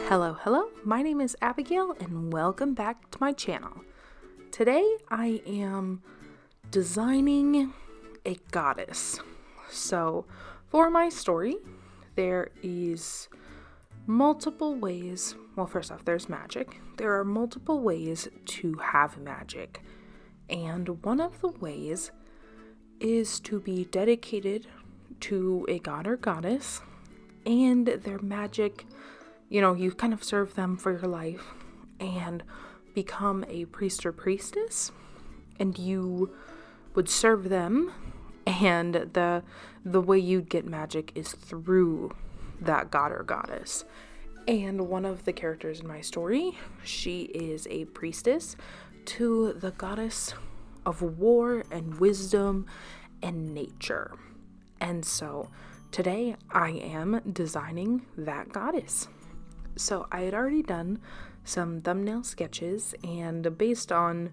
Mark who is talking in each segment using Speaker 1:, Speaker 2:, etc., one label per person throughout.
Speaker 1: Hello, my name is Abigail and welcome back to my channel. Today I am designing a goddess. So for my story, there is multiple ways. Well, first off, there's magic. There are multiple ways to have magic. And one of the ways is to be dedicated to a god or goddess, and their magic, you kind of serve them for your life and become a priest or priestess, and you would serve them, and the way you'd get magic is through that god or goddess. And one of the characters in my story, she is a priestess to the goddess of war and wisdom and nature. And so today I am designing that goddess. So I had already done some thumbnail sketches, and based on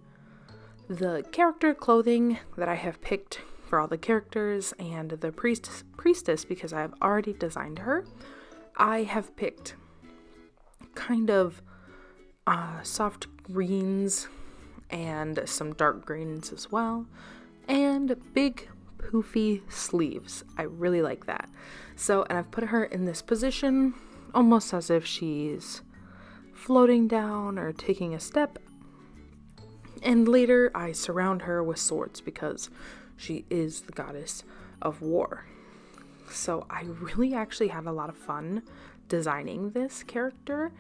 Speaker 1: the character clothing that I have picked for all the characters and the priestess, because I have already designed her, I have picked kind of soft greens and some dark greens as well, and big poofy sleeves. I really like that. So, and I've put her in this position almost as if she's floating down or taking a step. And later I surround her with swords because she is the goddess of war. So I really actually had a lot of fun designing this character,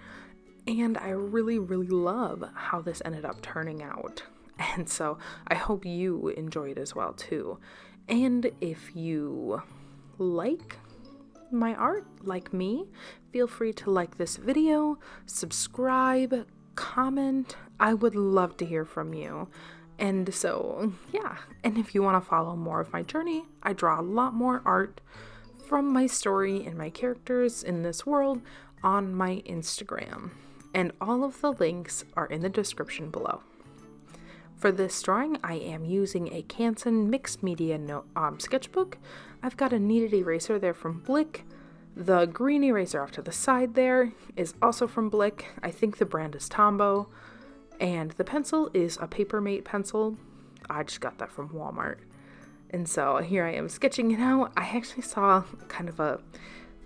Speaker 1: and I really love how this ended up turning out. And so I hope you enjoy it as well too. And if you like my art, like me, feel free to like this video, subscribe, comment. I would love to hear from you. And so, yeah. And if you want to follow more of my journey, I draw a lot more art from my story and my characters in this world on my Instagram. And all of the links are in the description below. For this drawing, I am using a Canson mixed media sketchbook. I've got a kneaded eraser there from Blick. The green eraser off to the side there is also from Blick. I think the brand is Tombow. And the pencil is a Papermate pencil. I just got that from Walmart. And so here I am sketching it out. I actually saw kind of a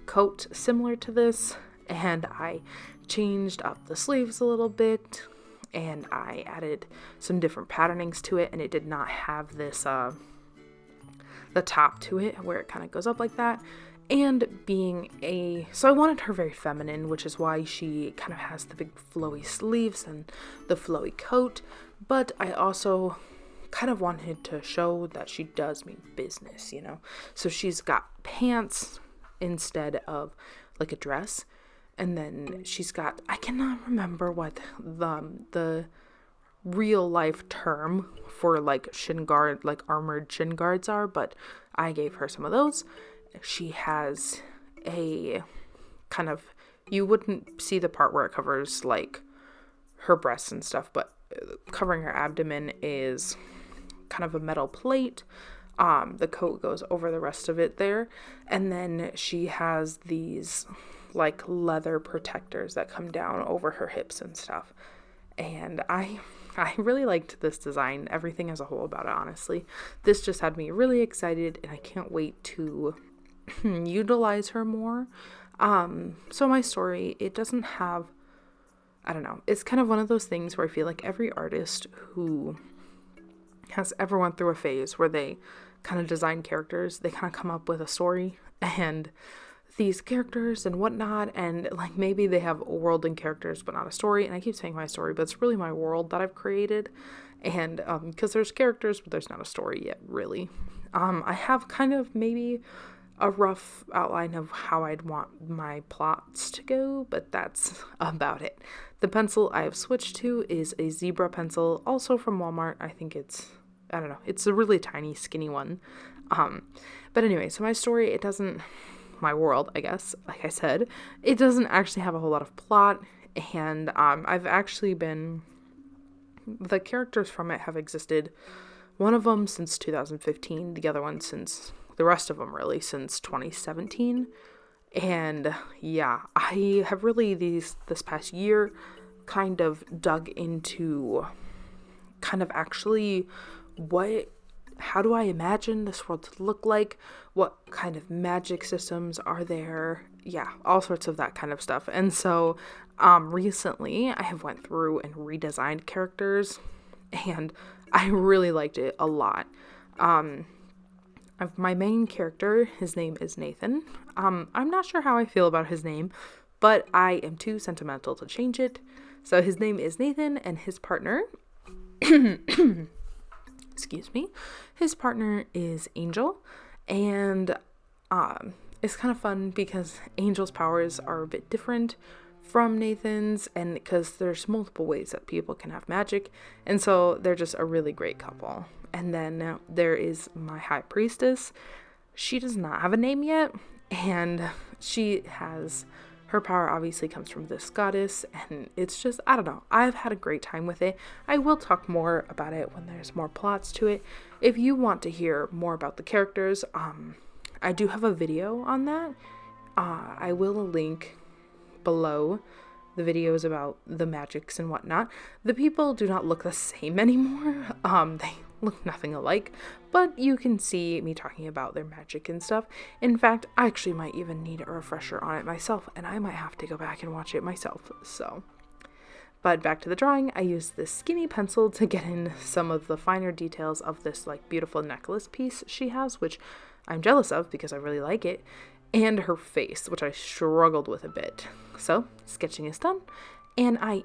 Speaker 1: coat similar to this, and I changed up the sleeves a little bit, and I added some different patternings to it, and it did not have this the top to it where it kind of goes up like that. And so I wanted her very feminine, which is why she kind of has the big flowy sleeves and the flowy coat, but I also kind of wanted to show that she does mean business, so she's got pants instead of like a dress. And then she's got, I cannot remember what the real life term for like shin guard, like armored shin guards are, but I gave her some of those. She has a kind of, you wouldn't see the part where it covers like her breasts and stuff, but covering her abdomen is kind of a metal plate. The coat goes over the rest of it there. And then she has these like leather protectors that come down over her hips and stuff. And I really liked this design, everything as a whole about it, honestly. This just had me really excited, and I can't wait to utilize her more. So my story, it doesn't have, I don't know, it's kind of one of those things where I feel like every artist who has ever went through a phase where they kind of design characters, they kind of come up with a story and these characters and whatnot, and like maybe they have a world and characters but not a story. And I keep saying my story, but it's really my world that I've created, and because there's characters but there's not a story yet, really. I have kind of maybe a rough outline of how I'd want my plots to go, but that's about it. The pencil I have switched to is a zebra pencil, also from Walmart. I think it's a really tiny skinny one. But anyway, so my story, my world, I guess, like I said, it doesn't actually have a whole lot of plot, and the characters from it have existed, one of them since 2015, the other one the rest of them really since 2017, And yeah, I have really this past year kind of dug into kind of actually how do I imagine this world to look like? What kind of magic systems are there? Yeah, all sorts of that kind of stuff. And so recently I have went through and redesigned characters, and I really liked it a lot. My main character, his name is Nathan. I'm not sure how I feel about his name, but I am too sentimental to change it. So his name is Nathan, and his partner excuse me, his partner is Angel. And it's kind of fun because Angel's powers are a bit different from Nathan's, and because there's multiple ways that people can have magic, and so they're just a really great couple. And then there is my high priestess. She does not have a name yet, and her power obviously comes from this goddess, and it's just, I don't know, I've had a great time with it. I will talk more about it when there's more plots to it. If you want to hear more about the characters, I do have a video on that. I will link below the videos about the magics and whatnot. The people do not look the same anymore. They look nothing alike, but you can see me talking about their magic and stuff. In fact, I actually might even need a refresher on it myself, and I might have to go back and watch it myself. But back to the drawing, I used this skinny pencil to get in some of the finer details of this like beautiful necklace piece she has, which I'm jealous of because I really like it, and her face, which I struggled with a bit. So sketching is done, and I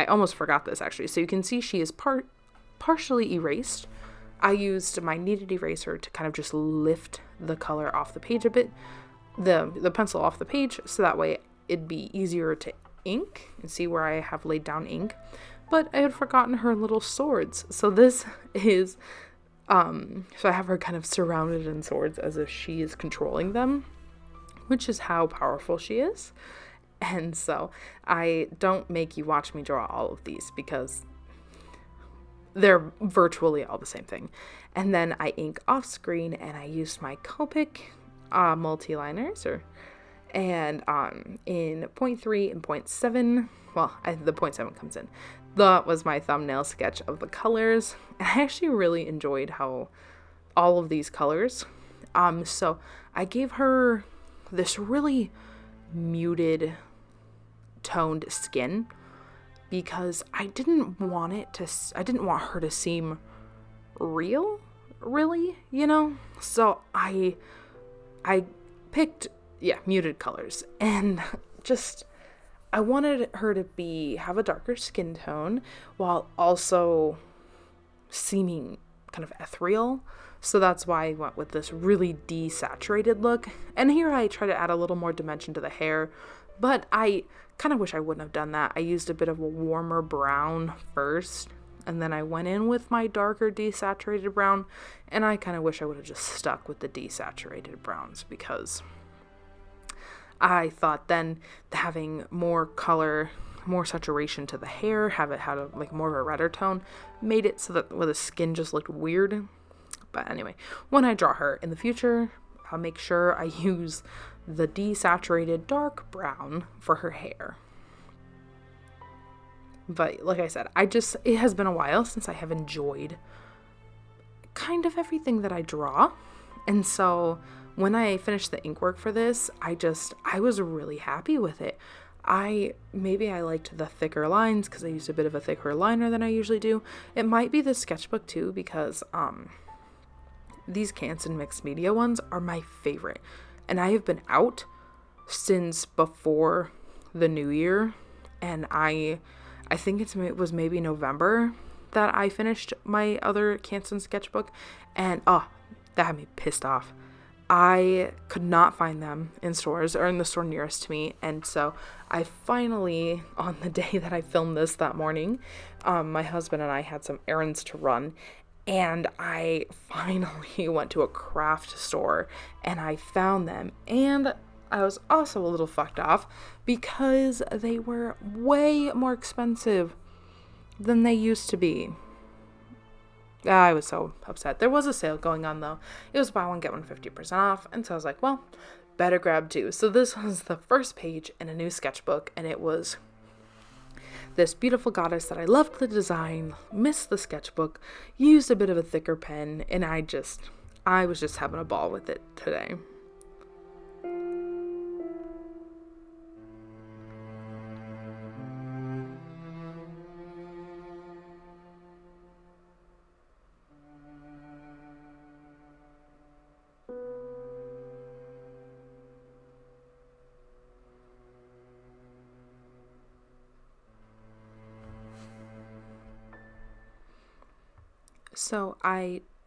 Speaker 1: almost forgot this actually. So you can see she is partially erased. I used my kneaded eraser to kind of just lift the color off the page a bit, the pencil off the page, so that way it'd be easier to ink and see where I have laid down ink. But I had forgotten her little swords. So this is, so I have her kind of surrounded in swords as if she is controlling them, which is how powerful she is. And so I don't make you watch me draw all of these because they're virtually all the same thing. And then I ink off screen, and I used my Copic Multiliners, and in 0.3 and 0.7, the 0.7 comes in. That was my thumbnail sketch of the colors, and I actually really enjoyed how all of these colors. So I gave her this really muted toned skin, because I didn't want her to seem real, really, So I picked, muted colors, and just, I wanted her to have a darker skin tone while also seeming kind of ethereal. So that's why I went with this really desaturated look. And here I try to add a little more dimension to the hair, but I kind of wish I wouldn't have done that. I used a bit of a warmer brown first, and then I went in with my darker desaturated brown, and I kind of wish I would have just stuck with the desaturated browns, because I thought then having more color, more saturation to the hair, have it had more of a redder tone, made it so that the skin just looked weird. But anyway, when I draw her in the future, I'll make sure I use the desaturated dark brown for her hair. But like I said, it has been a while since I have enjoyed kind of everything that I draw. And so when I finished the ink work for this, I was really happy with it. Maybe I liked the thicker lines because I used a bit of a thicker liner than I usually do. It might be the sketchbook too, because these Canson mixed media ones are my favorite. And I have been out since before the new year, and I think it was maybe November that I finished my other Canson sketchbook, and that had me pissed off. I could not find them in stores or in the store nearest to me, and so I finally, on the day that I filmed this that morning, my husband and I had some errands to run, and I finally went to a craft store and I found them. And I was also a little fucked off because they were way more expensive than they used to be. I was so upset. There was a sale going on though. It was buy one, get one 50% off. And so I was like, well, better grab two. So this was the first page in a new sketchbook, and it was this beautiful goddess that I loved the design, missed the sketchbook, used a bit of a thicker pen, and I was just having a ball with it today. So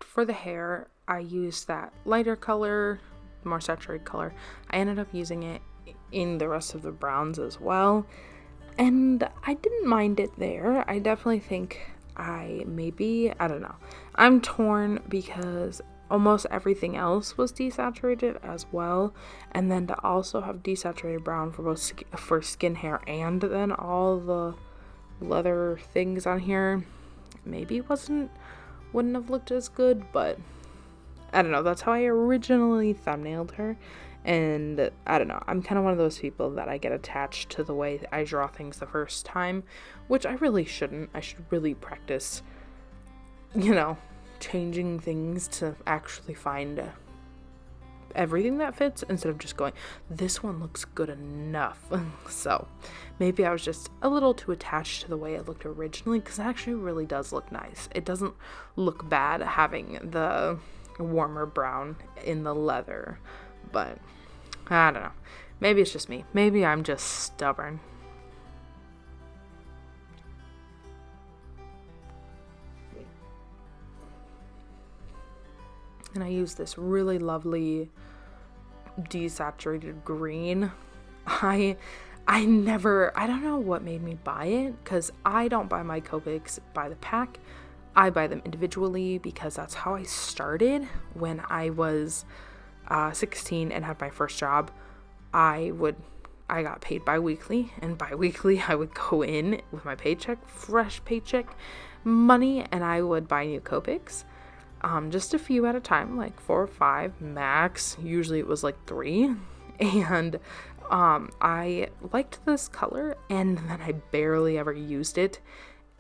Speaker 1: for the hair, I used that lighter color, more saturated color. I ended up using it in the rest of the browns as well. And I didn't mind it there. I definitely think I don't know. I'm torn because almost everything else was desaturated as well. And then to also have desaturated brown for both for skin, hair, and then all the leather things on here, maybe wouldn't have looked as good, but I don't know. That's how I originally thumbnailed her. And I don't know. I'm kind of one of those people that I get attached to the way I draw things the first time, which I really shouldn't. I should really practice, changing things to actually find everything that fits instead of just going, this one looks good enough. So maybe I was just a little too attached to the way it looked originally, because it actually really does look nice. It doesn't look bad having the warmer brown in the leather, but I don't know. Maybe it's just me. Maybe I'm just stubborn. And I use this really lovely desaturated green. I don't know what made me buy it, because I don't buy my Copics by the pack. I buy them individually because that's how I started when I was 16 and had my first job. I got paid bi-weekly, and bi-weekly I would go in with my paycheck, fresh paycheck money, and I would buy new Copics. Just a few at a time, like 4 or 5 max. Usually it was like 3. And I liked this color, and then I barely ever used it.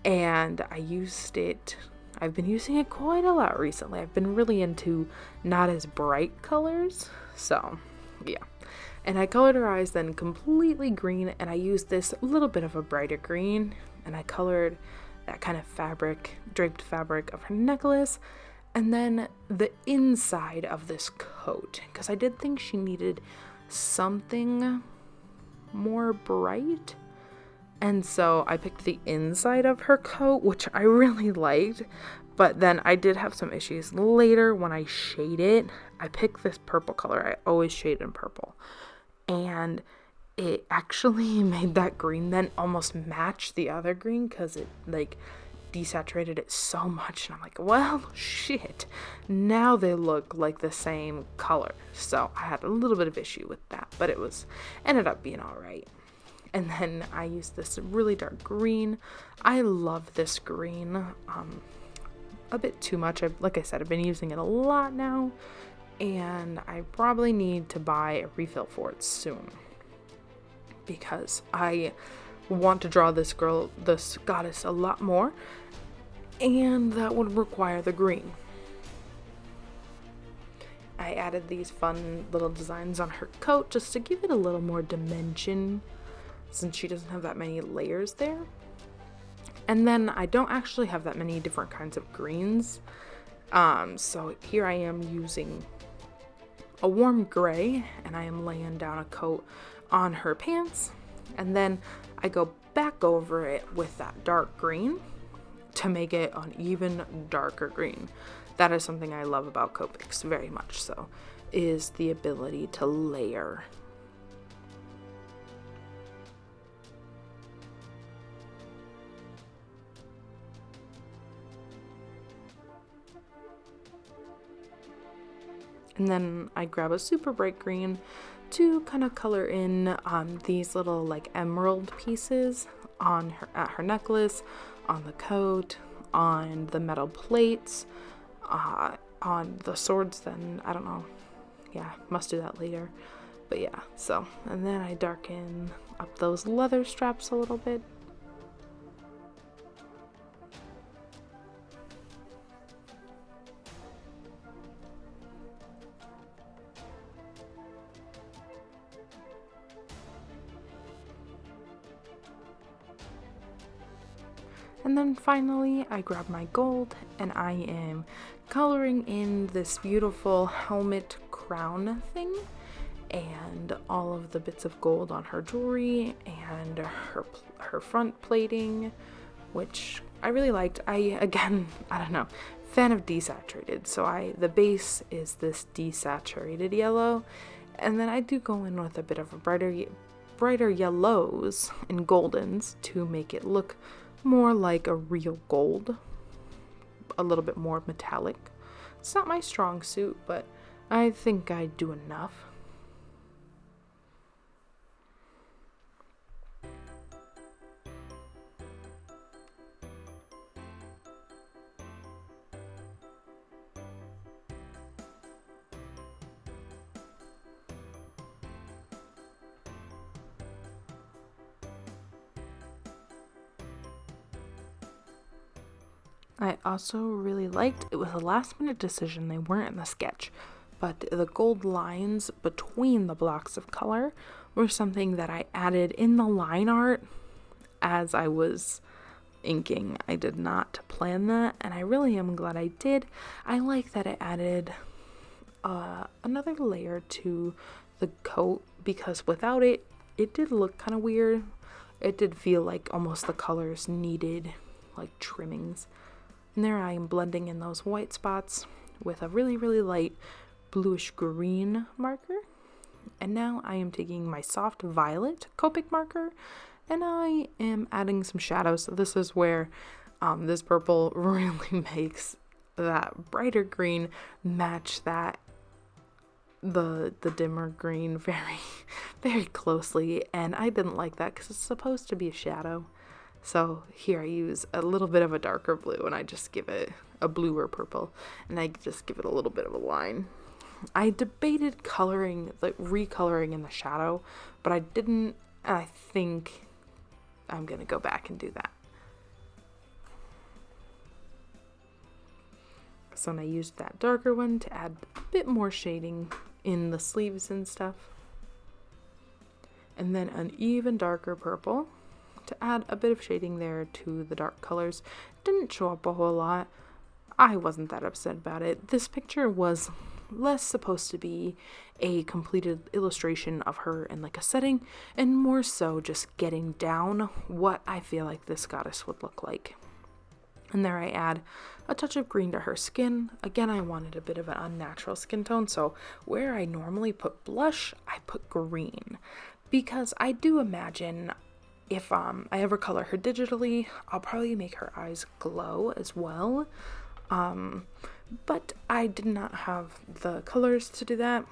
Speaker 1: And I've been using it quite a lot recently. I've been really into not as bright colors. So, yeah. And I colorized then completely green, and I used this little bit of a brighter green, and I colored that kind of draped fabric of her necklace. And then the inside of this coat, because I did think she needed something more bright. And so I picked the inside of her coat, which I really liked. But then I did have some issues later when I shade it. I picked this purple color. I always shade in purple. And it actually made that green then almost match the other green, because it desaturated it so much, and I'm like, well, shit, now they look like the same color. So I had a little bit of issue with that, but ended up being all right. And then I used this really dark green. I love this green a bit too much. Like I said, I've been using it a lot now, and I probably need to buy a refill for it soon, because I want to draw this goddess a lot more, and that would require the green. I added these fun little designs on her coat just to give it a little more dimension, since she doesn't have that many layers there. And then I don't actually have that many different kinds of greens, so here I am using a warm gray, and I am laying down a coat on her pants, and then I go back over it with that dark green to make it an even darker green. That is something I love about Copics very much so, is the ability to layer. And then I grab a super bright green to kind of color in these little emerald pieces at her necklace, on the coat, on the metal plates, on the swords. Then I don't know, must do that later. But yeah, so, and then I darken up those leather straps a little bit. And then finally, I grab my gold and I am coloring in this beautiful helmet crown thing and all of the bits of gold on her jewelry and her front plating, which I really liked. I don't know, fan of desaturated. So the base is this desaturated yellow, and then I do go in with a bit of a brighter yellows and goldens to make it look more like a real gold, a little bit more metallic. It's not my strong suit, but I think I do enough. I also really liked, it was a last minute decision, they weren't in the sketch, but the gold lines between the blocks of color were something that I added in the line art as I was inking. I did not plan that, and I really am glad I did. I like that it added another layer to the coat, because without it, it did look kind of weird. It did feel like almost the colors needed like trimmings. And there I am blending in those white spots with a really, really light bluish green marker. And now I am taking my soft violet Copic marker and I am adding some shadows. So this is where this purple really makes that brighter green match that the dimmer green very, very closely. And I didn't like that because it's supposed to be a shadow. So here I use a little bit of a darker blue and I just give it a bluer purple and I just give it a little bit of a line. I debated coloring, like recoloring in the shadow, but I didn't, and I think I'm gonna go back and do that. So I used that darker one to add a bit more shading in the sleeves and stuff. And then an even darker purple to add a bit of shading there to the dark colors. Didn't show up a whole lot. I wasn't that upset about it. This picture was less supposed to be a completed illustration of her in like a setting, and more so just getting down what I feel like this goddess would look like. And there I add a touch of green to her skin. Again, I wanted a bit of an unnatural skin tone, so where I normally put blush, I put green. Because I do imagine if I ever color her digitally, I'll probably make her eyes glow as well. But I did not have the colors to do that.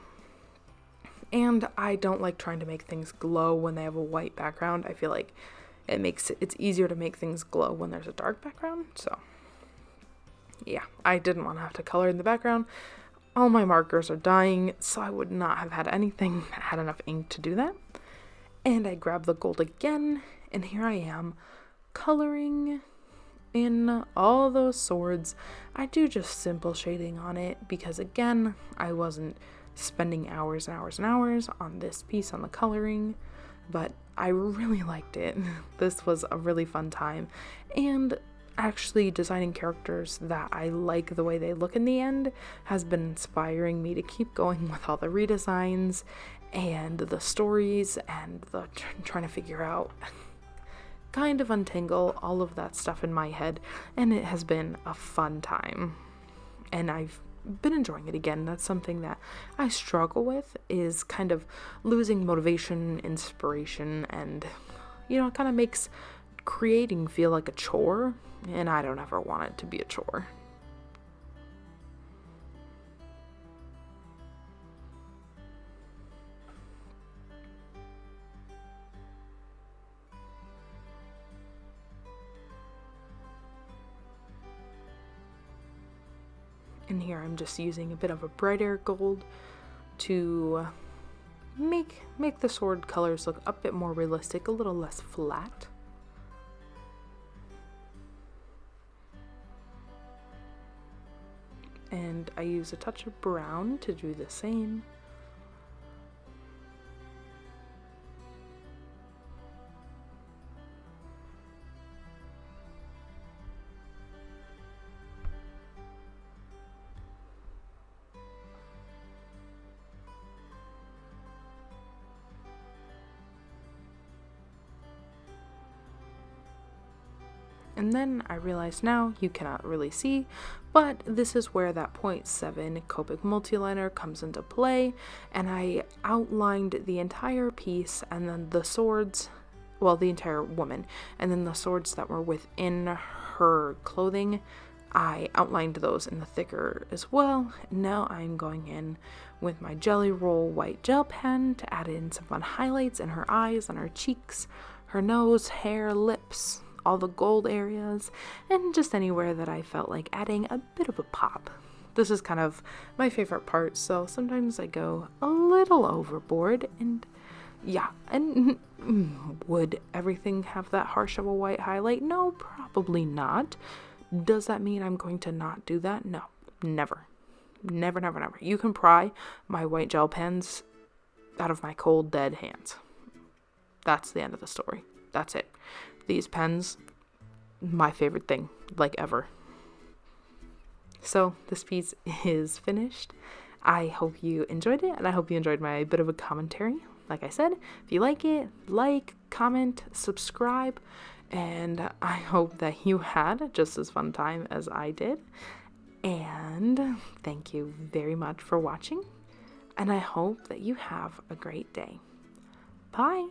Speaker 1: And I don't like trying to make things glow when they have a white background. I feel like it's easier to make things glow when there's a dark background. So yeah, I didn't want to have to color in the background. All my markers are dying, so I would not have had anything that had enough ink to do that. And I grab the gold again, and here I am coloring in all those swords. I do just simple shading on it because, again, I wasn't spending hours and hours and hours on this piece on the coloring, but I really liked it. This was a really fun time, and actually designing characters that I like the way they look in the end has been inspiring me to keep going with all the redesigns and the stories and the trying to figure out, kind of untangle all of that stuff in my head, and it has been a fun time and I've been enjoying it again. That's something that I struggle with, is kind of losing motivation, inspiration, and it kind of makes creating feel like a chore, and I don't ever want it to be a chore. And here I'm just using a bit of a brighter gold to make the sword colors look a bit more realistic, a little less flat. And I use a touch of brown to do the same. And then I realize now you cannot really see, but this is where that 0.7 Copic multiliner comes into play, and I outlined the entire piece and then the swords, well, the entire woman, and then the swords that were within her clothing, I outlined those in the thicker as well. Now I'm going in with my Jelly Roll white gel pen to add in some fun highlights in her eyes, on her cheeks, her nose, hair, lips, all the gold areas, and just anywhere that I felt like adding a bit of a pop. This is kind of my favorite part, so sometimes I go a little overboard, and yeah, and would everything have that harsh of a white highlight? No, probably not. Does that mean I'm going to not do that? No, never. Never, never, never. You can pry my white gel pens out of my cold, dead hands. That's the end of the story. That's it. These pens, my favorite thing, like ever. So this piece is finished. I hope you enjoyed it, and I hope you enjoyed my bit of a commentary. Like I said, if you like it, like, comment, subscribe, and I hope that you had just as fun time as I did. And thank you very much for watching, and I hope that you have a great day. Bye!